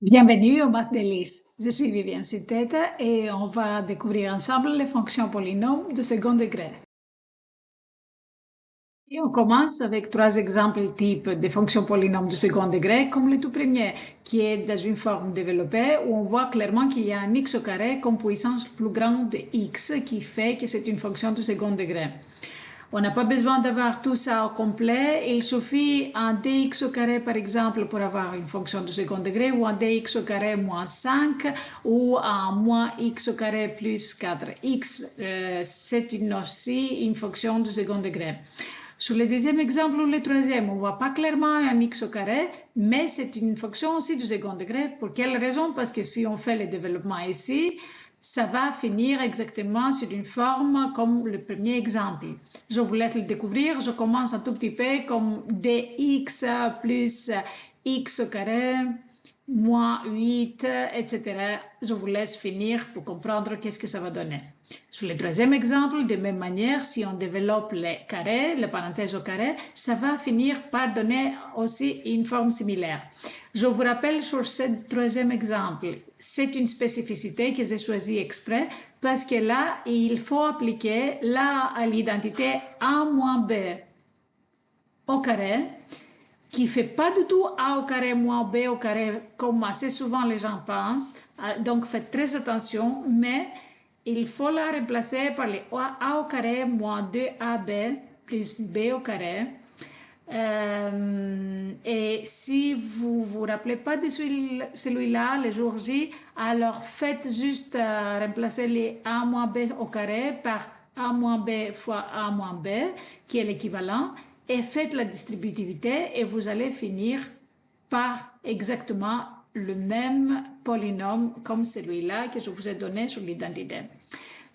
Bienvenue au Math Délices. Je suis Viviane Citeta et on va découvrir ensemble les fonctions polynômes de second degré. Et on commence avec trois exemples types de fonctions polynômes de second degré, comme le tout premier, qui est dans une forme développée où on voit clairement qu'il y a un x au carré comme puissance plus grande de x qui fait que c'est une fonction de second degré. On n'a pas besoin d'avoir tout ça au complet. Il suffit un dx au carré, par exemple, pour avoir une fonction de second degré, ou un dx au carré moins 5, ou un moins x au carré plus 4x. C'est aussi une fonction de second degré. Sur le deuxième exemple ou le troisième, on ne voit pas clairement un x au carré, mais c'est une fonction aussi du second degré. Pour quelle raison? Parce que si on fait le développement ici, ça va finir exactement sur une forme comme le premier exemple. Je vous laisse le découvrir. Je commence un tout petit peu comme dx plus x au carré moins 8, etc. Je vous laisse finir pour comprendre qu'est-ce que ça va donner. Sur le troisième exemple, de même manière, si on développe les carrés, les parenthèses au carré, ça va finir par donner aussi une forme similaire. Je vous rappelle sur ce troisième exemple, c'est une spécificité que j'ai choisie exprès parce que là, il faut appliquer là à l'identité a moins b au carré, qui ne fait pas du tout a au carré moins b au carré comme assez souvent les gens pensent. Donc faites très attention, mais il faut la remplacer par les a au carré moins 2ab plus b au carré. Et si vous ne vous rappelez pas de celui-là, le jour J, alors faites juste remplacer les a moins b au carré par a moins b fois a moins b, qui est l'équivalent, et faites la distributivité et vous allez finir par exactement le même polynôme comme celui-là que je vous ai donné sur l'identité.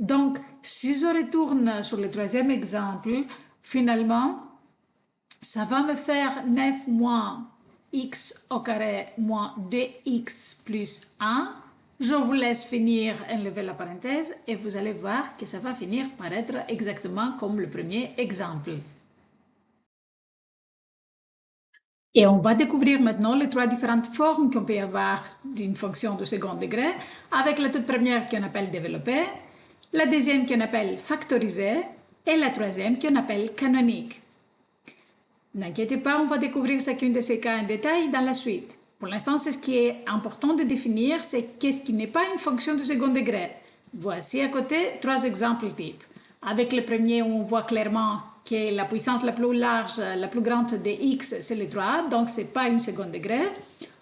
Donc, si je retourne sur le troisième exemple, finalement, ça va me faire 9 moins x au carré moins 2x plus 1. Je vous laisse finir enlever la parenthèse et vous allez voir que ça va finir par être exactement comme le premier exemple. Et on va découvrir maintenant les trois différentes formes qu'on peut avoir d'une fonction de second degré, avec la toute première qu'on appelle développée, la deuxième qu'on appelle factorisée et la troisième qu'on appelle canonique. N'inquiétez pas, on va découvrir chacune de ces cas en détail dans la suite. Pour l'instant, c'est ce qui est important de définir, c'est qu'est-ce qui n'est pas une fonction de second degré. Voici à côté trois exemples types. Avec le premier, on voit clairement que la puissance la plus large, la plus grande de x, c'est le 3, donc ce n'est pas une second degré.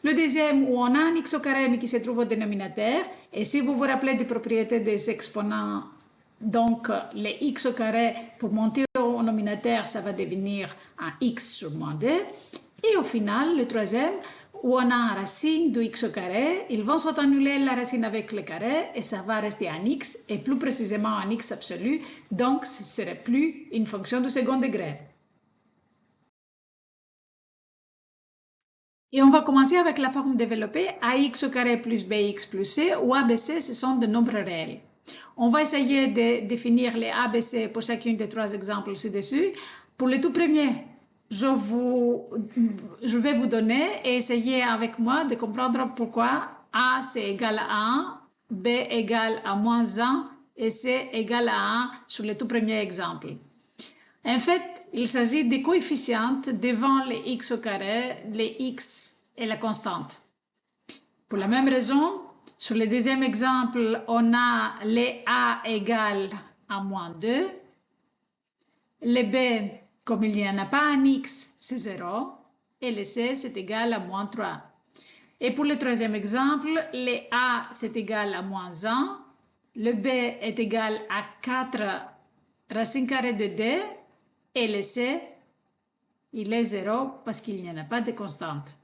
Le deuxième, où on a un x au carré, mais qui se trouve au dénominateur. Et si vous vous rappelez des propriétés des exponents, donc les x au carré, pour monter au dénominateur, ça va devenir un x sur moins 2. Et au final, le troisième, où on a une racine de x au carré, ils vont s'annuler la racine avec le carré et ça va rester un x, et plus précisément un x absolu, donc ce ne serait plus une fonction de second degré. Et on va commencer avec la forme développée ax au carré plus bx plus c, où abc, ce sont des nombres réels. On va essayer de définir les abc pour chacun des trois exemples ci-dessus. Pour le tout premier, je vais vous donner et essayer avec moi de comprendre pourquoi A c'est égal à 1, B égale à moins 1 et C égale à 1 sur le tout premier exemple. En fait, il s'agit des coefficients devant les x au carré, les x et la constante. Pour la même raison, sur le deuxième exemple, on a les A égale à moins 2, les B, comme il n'y en a pas un x, c'est 0, et le C, c'est égal à moins 3. Et pour le troisième exemple, les A, c'est égal à moins 1, le B est égal à 4 racine carrée de 2, et le C, il est 0 parce qu'il n'y en a pas de constante.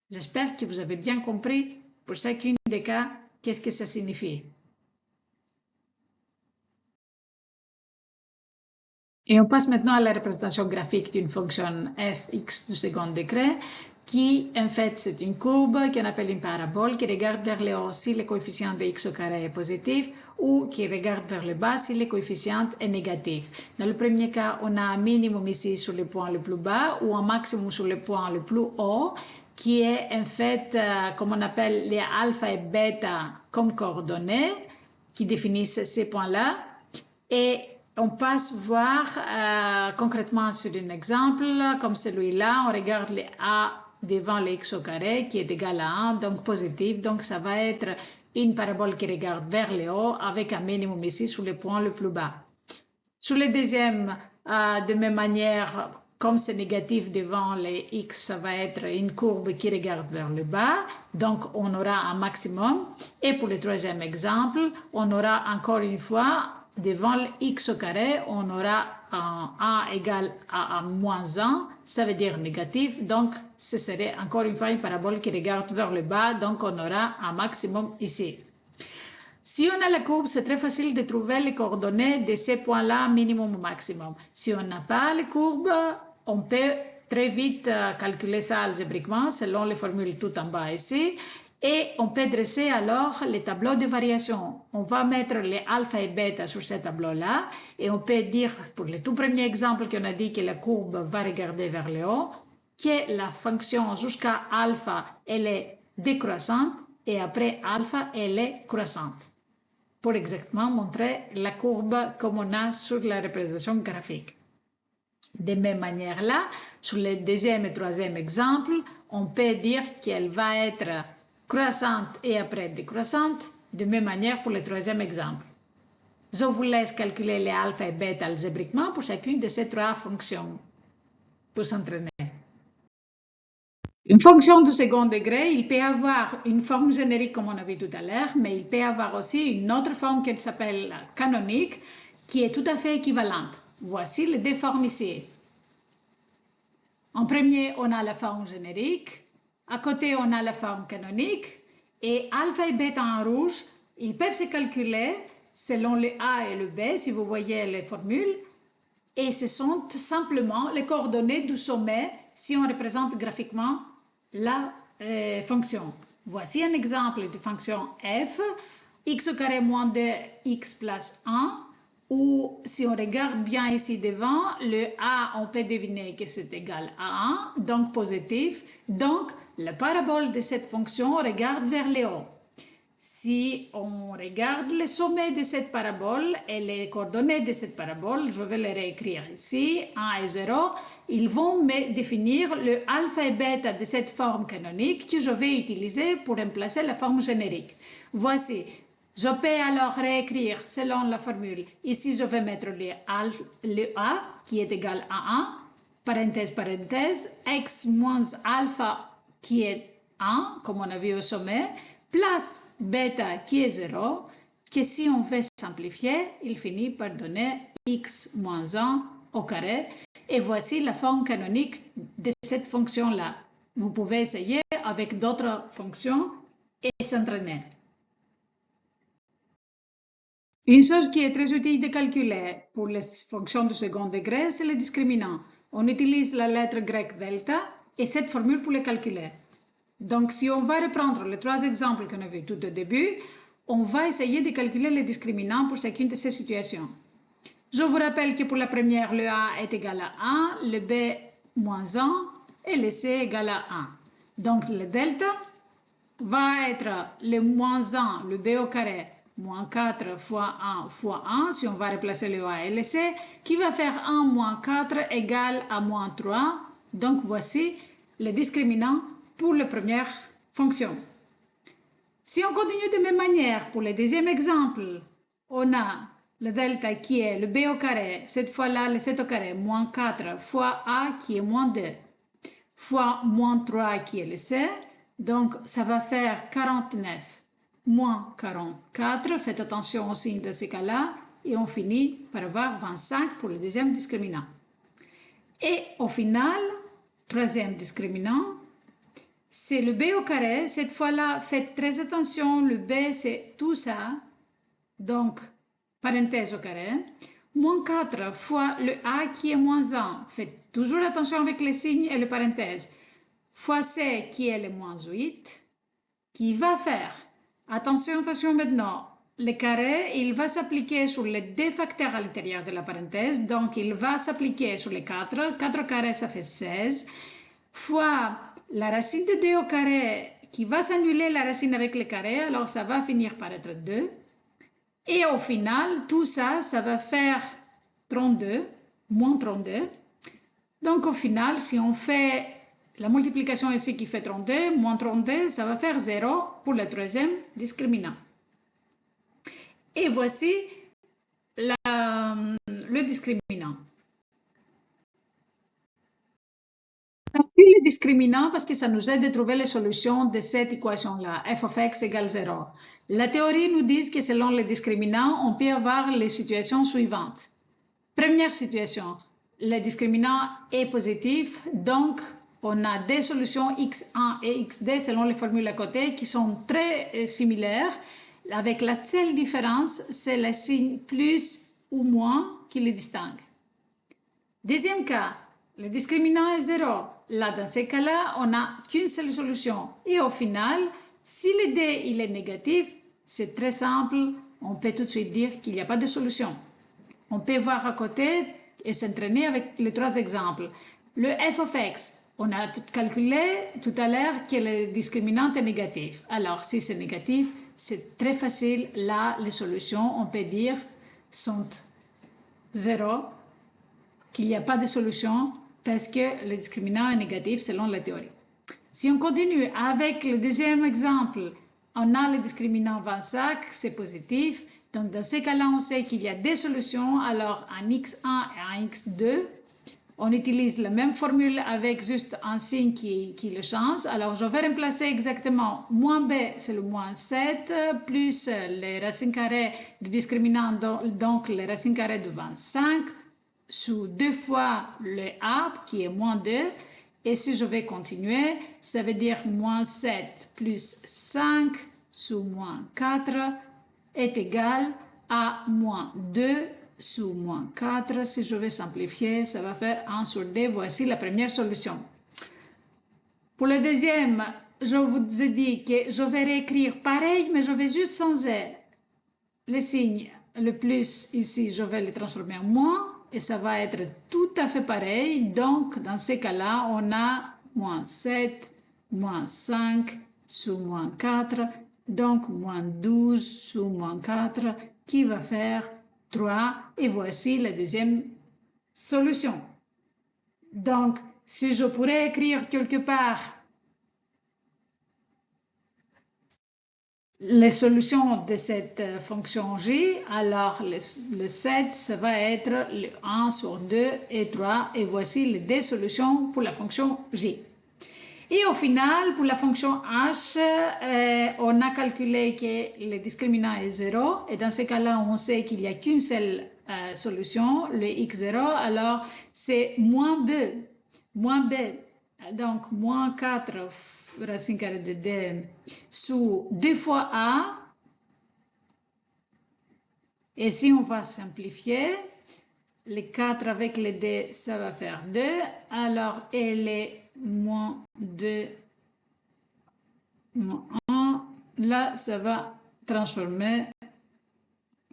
J'espère que vous avez bien compris pour chacune des cas qu'est-ce que ça signifie. Et on passe maintenant à la représentation graphique d'une fonction f(x) du second degré qui, en fait, c'est une courbe qu'on appelle une parabole qui regarde vers le haut si le coefficient de x au carré est positif ou qui regarde vers le bas si le coefficient est négatif. Dans le premier cas, on a un minimum ici sur le point le plus bas ou un maximum sur le point le plus haut. qui est en fait, comme on appelle les alpha et bêta comme coordonnées, qui définissent ces points-là. Et on passe voir concrètement sur un exemple, comme celui-là, on regarde les A devant les x au carré qui est égal à 1, donc positif. Donc ça va être une parabole qui regarde vers le haut avec un minimum ici sur le point le plus bas. Sur le deuxième, de même manière, comme c'est négatif devant les x, ça va être une courbe qui regarde vers le bas. Donc, on aura un maximum. Et pour le troisième exemple, on aura encore une fois, devant le x au carré, on aura un a égale à moins 1. Ça veut dire négatif. Donc, ce serait encore une fois une parabole qui regarde vers le bas. Donc, on aura un maximum ici. Si on a la courbe, c'est très facile de trouver les coordonnées de ces points-là, minimum ou maximum. Si on n'a pas les courbes, on peut très vite calculer ça algébriquement selon les formules tout en bas ici. Et on peut dresser alors les tableaux de variation. On va mettre les alpha et bêta sur ce tableau-là. Et on peut dire, pour le tout premier exemple qu'on a dit que la courbe va regarder vers le haut, que la fonction jusqu'à alpha, elle est décroissante. Et après alpha, elle est croissante. Pour exactement montrer la courbe comme on a sur la représentation graphique. De même manière là, sur le deuxième et troisième exemple, on peut dire qu'elle va être croissante et après décroissante, de même manière pour le troisième exemple. Je vous laisse calculer les alpha et bêta algébriquement pour chacune de ces trois fonctions pour s'entraîner. Une fonction du second degré, il peut avoir une forme générique comme on a vu tout à l'heure, mais il peut avoir aussi une autre forme qui s'appelle canonique, qui est tout à fait équivalente. Voici les deux formes ici. En premier, on a la forme générique. À côté, on a la forme canonique. Et alpha et bêta en rouge, ils peuvent se calculer selon le A et le B, si vous voyez les formules. Et ce sont simplement les coordonnées du sommet si on représente graphiquement la fonction. Voici un exemple de fonction f, x au carré moins 2, x plus 1, où si on regarde bien ici devant, le a, on peut deviner que c'est égal à 1, donc positif. Donc, la parabole de cette fonction regarde vers le haut. Si on regarde le sommet de cette parabole et les coordonnées de cette parabole, je vais les réécrire ici, 1 et 0, ils vont me définir le alpha et bêta de cette forme canonique que je vais utiliser pour remplacer la forme générique. Voici, je peux alors réécrire selon la formule. Ici, je vais mettre le A qui est égal à 1, parenthèse, parenthèse, x moins alpha qui est 1, comme on a vu au sommet, plus bêta qui est 0, que si on fait simplifier, il finit par donner x moins 1 au carré. Et voici la forme canonique de cette fonction-là. Vous pouvez essayer avec d'autres fonctions et s'entraîner. Une chose qui est très utile de calculer pour les fonctions du second degré, c'est le discriminant. On utilise la lettre grecque delta et cette formule pour le calculer. Donc, si on va reprendre les trois exemples qu'on a vus tout au début, on va essayer de calculer les discriminants pour chacune de ces situations. Je vous rappelle que pour la première, le A est égal à 1, le B moins 1 et le C égal à 1. Donc, le delta va être le moins 1, le B au carré, moins 4 fois 1 fois 1, si on va remplacer le A et le C, qui va faire 1 moins 4 égale à moins 3. Donc, voici le discriminant pour la première fonction. Si on continue de même manière, pour le deuxième exemple, on a le delta qui est le b au carré, cette fois-là le 7 au carré, moins 4 fois a qui est moins 2, fois moins 3 qui est le c, donc ça va faire 49 moins 44, faites attention au signe de ce cas-là, et on finit par avoir 25 pour le deuxième discriminant. Et au final, troisième discriminant, c'est le b au carré. Cette fois-là, faites très attention, le b c'est tout ça, donc parenthèse au carré, moins 4 fois le a qui est moins 1, faites toujours attention avec les signes et les parenthèses, fois c qui est le moins 8, qui va faire, attention maintenant, le carré, il va s'appliquer sur les deux facteurs à l'intérieur de la parenthèse, donc il va s'appliquer sur les 4, 4 au carré ça fait 16, fois la racine de 2 au carré qui va s'annuler la racine avec le carré, alors ça va finir par être 2. Et au final, tout ça, ça va faire 32, moins 32. Donc au final, si on fait la multiplication ici qui fait 32, moins 32, ça va faire 0 pour le troisième discriminant. Et voici le discriminant. Le discriminant parce que ça nous aide à trouver les solutions de cette équation-là, f of x égale 0. La théorie nous dit que selon le discriminant, on peut avoir les situations suivantes. Première situation, le discriminant est positif, donc on a des solutions x1 et xd selon les formules à côté qui sont très similaires, avec la seule différence, c'est le signe plus ou moins qui les distingue. Deuxième cas, le discriminant est 0. Là, dans ces cas-là, on n'a qu'une seule solution. Et au final, si le d il est négatif, c'est très simple, on peut tout de suite dire qu'il n'y a pas de solution. On peut voir à côté et s'entraîner avec les trois exemples. Le f of x, on a calculé tout à l'heure que le discriminant est négatif. Alors, si c'est négatif, c'est très facile. Là, les solutions, on peut dire, sont 0, qu'il n'y a pas de solution parce que le discriminant est négatif selon la théorie. Si on continue avec le deuxième exemple, on a le discriminant 25, c'est positif. Donc, dans ces cas-là, on sait qu'il y a des solutions. Alors, un x1 et un x2, on utilise la même formule avec juste un signe qui le change. Alors, je vais remplacer exactement moins b, c'est le moins 7, plus les racines carrées du discriminant, donc les racines carrées de 25, sous 2 fois le a, qui est moins 2. Et si je vais continuer, ça veut dire moins 7 plus 5 sous moins 4 est égal à moins 2 sous moins 4. Si je vais simplifier, ça va faire 1 sur 2. Voici la première solution. Pour le deuxième, je vous ai dit que je vais réécrire pareil, mais je vais juste changer le signe. Le plus ici, je vais le transformer en moins. Et ça va être tout à fait pareil. Donc, dans ces cas-là, on a moins 7, moins 5 sous moins 4. Donc, moins 12 sous moins 4 qui va faire 3. Et voici la deuxième solution. Donc, si je pourrais écrire quelque part les solutions de cette fonction j, alors le 7, ça va être le 1 sur 2 et 3. Et voici les deux solutions pour la fonction j. Et au final, pour la fonction h, on a calculé que le discriminant est 0. Et dans ce cas-là, on sait qu'il n'y a qu'une seule solution, le x0. Alors, c'est moins b. Moins b. Donc, moins 4 racine carrée de d sous 2 fois a. Et si on va simplifier, les 4 avec les d, ça va faire 2. Alors, elle est moins 2, moins 1. Là, ça va transformer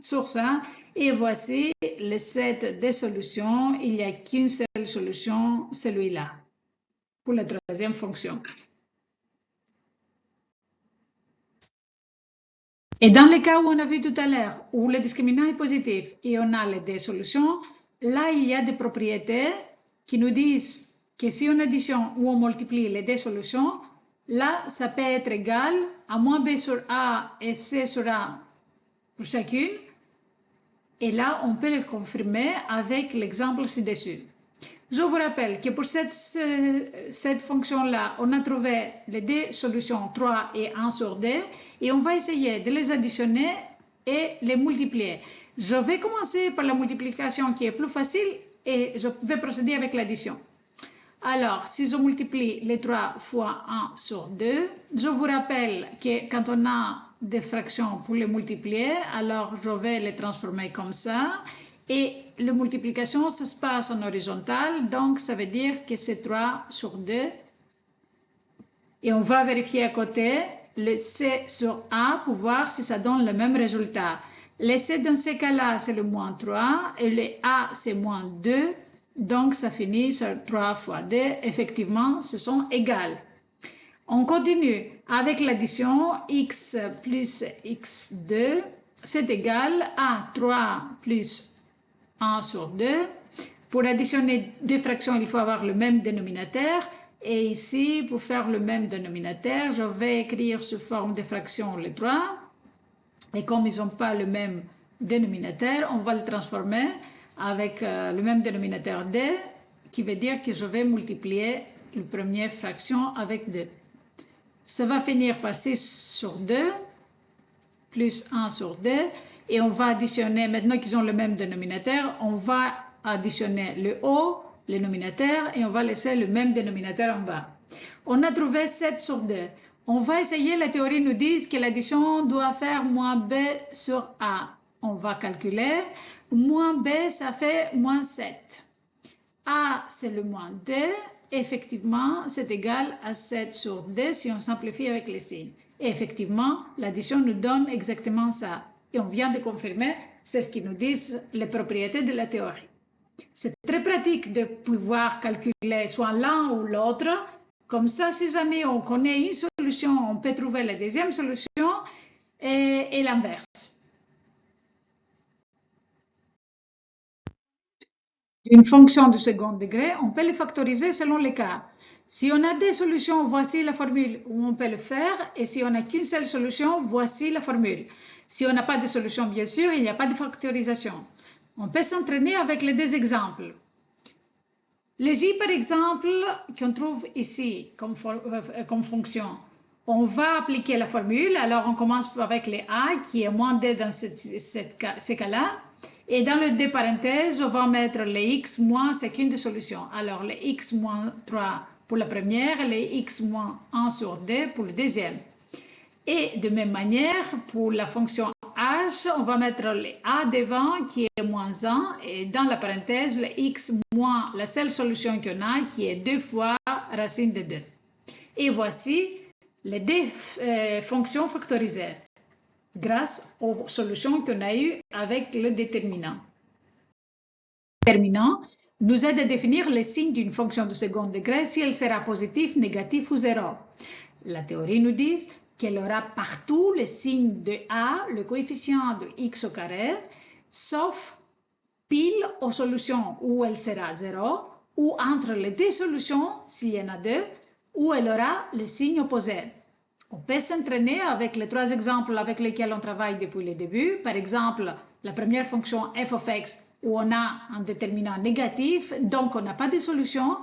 sur ça. Et voici le set des solutions. Il n'y a qu'une seule solution, celui-là, pour la troisième fonction. Et dans le cas où on a vu tout à l'heure, où le discriminant est positif et on a les deux solutions, là, il y a des propriétés qui nous disent que si on additionne ou on multiplie les deux solutions, là, ça peut être égal à moins b sur a et c sur a pour chacune. Et là, on peut le confirmer avec l'exemple ci-dessus. Je vous rappelle que pour cette fonction-là, on a trouvé les deux solutions 3 et 1 sur 2 et on va essayer de les additionner et les multiplier. Je vais commencer par la multiplication qui est plus facile et je vais procéder avec l'addition. Alors, si je multiplie les 3 fois 1 sur 2, je vous rappelle que quand on a des fractions pour les multiplier, alors je vais les transformer comme ça. Et la multiplication, ça se passe en horizontal, donc ça veut dire que c'est 3 sur 2. Et on va vérifier à côté le C sur A pour voir si ça donne le même résultat. Le C dans ces cas-là, c'est le moins 3 et le A, c'est moins 2. Donc, ça finit sur 3 fois 2. Effectivement, ce sont égales. On continue avec l'addition x plus x2, c'est égal à 3 plus 1 sur 2. Pour additionner deux fractions, il faut avoir le même dénominateur. Et ici, pour faire le même dénominateur, je vais écrire sous forme de fraction les 3. Et comme ils n'ont pas le même dénominateur, on va le transformer avec le même dénominateur d, qui veut dire que je vais multiplier la première fraction avec 2. Ça va finir par 6 sur 2, plus 1 sur 2. Et on va additionner, maintenant qu'ils ont le même dénominateur, on va additionner le haut, le dénominateur, et on va laisser le même dénominateur en bas. On a trouvé 7 sur 2. On va essayer, la théorie nous dit que l'addition doit faire moins b sur a. On va calculer. Moins b, ça fait moins 7. A, c'est le moins 2. Effectivement, c'est égal à 7 sur 2 si on simplifie avec les signes. Et effectivement, l'addition nous donne exactement ça. Et on vient de confirmer, c'est ce qui nous disent les propriétés de la théorie. C'est très pratique de pouvoir calculer soit l'un ou l'autre. Comme ça, si jamais on connaît une solution, on peut trouver la deuxième solution et l'inverse. Une fonction de second degré, on peut le factoriser selon les cas. Si on a des solutions, voici la formule où on peut le faire. Et si on n'a qu'une seule solution, voici la formule. Si on n'a pas de solution, bien sûr, il n'y a pas de factorisation. On peut s'entraîner avec les deux exemples. Les j, par exemple, qu'on trouve ici comme fonction, on va appliquer la formule. Alors, on commence avec les a, qui est moins d dans ces cas-là. Et dans le deux parenthèses, on va mettre les x moins chacune des solutions. Alors, les x moins 3 pour la première, les x moins 1 sur 2 pour le deuxième. Et de même manière, pour la fonction h, on va mettre les a devant qui est moins 1 et dans la parenthèse, le x moins la seule solution qu'on a qui est 2 fois racine de 2. Et voici les deux fonctions factorisées grâce aux solutions qu'on a eues avec le déterminant. Le déterminant nous aide à définir les signes d'une fonction de second degré si elle sera positive, négative ou 0. La théorie nous dit qu'elle aura partout le signe de a, le coefficient de x au carré, sauf pile aux solutions où elle sera 0, ou entre les deux solutions, s'il y en a deux, où elle aura le signe opposé. On peut s'entraîner avec les trois exemples avec lesquels on travaille depuis le début. Par exemple, la première fonction f of x où on a un déterminant négatif, donc on n'a pas de solution.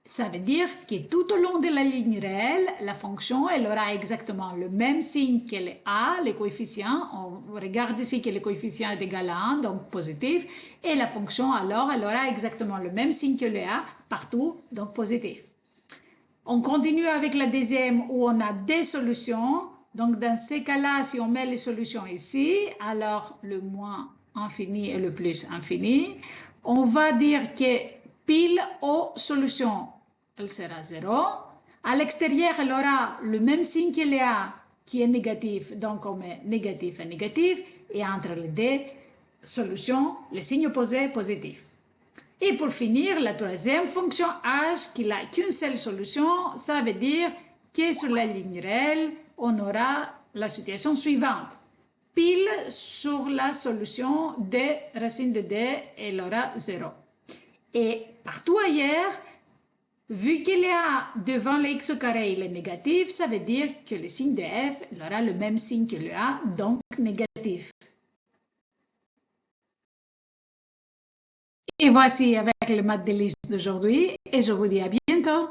Ça veut dire que tout au long de la ligne réelle, la fonction elle aura exactement le même signe que le a, les coefficients. On regarde ici que le coefficient est égal à 1, donc positif. Et la fonction alors, elle aura exactement le même signe que le a partout, donc positif. On continue avec la deuxième où on a des solutions. Donc, dans ces cas-là, si on met les solutions ici, alors le moins infini et le plus infini, on va dire que pile aux solutions, elle sera 0. À l'extérieur, elle aura le même signe que le A qui est négatif. Donc, on met négatif et négatif. Et entre les deux solutions, le signe opposé positif. Et pour finir, la troisième fonction h qui n'a qu'une seule solution, ça veut dire que sur la ligne réelle, on aura la situation suivante. Pile sur la solution d racine de d, elle aura 0. Et partout ailleurs, vu qu'il y a devant le x au carré, il est négatif, ça veut dire que le signe de f il aura le même signe que le a, donc négatif. Et voici avec le maths de liste d'aujourd'hui et je vous dis à bientôt.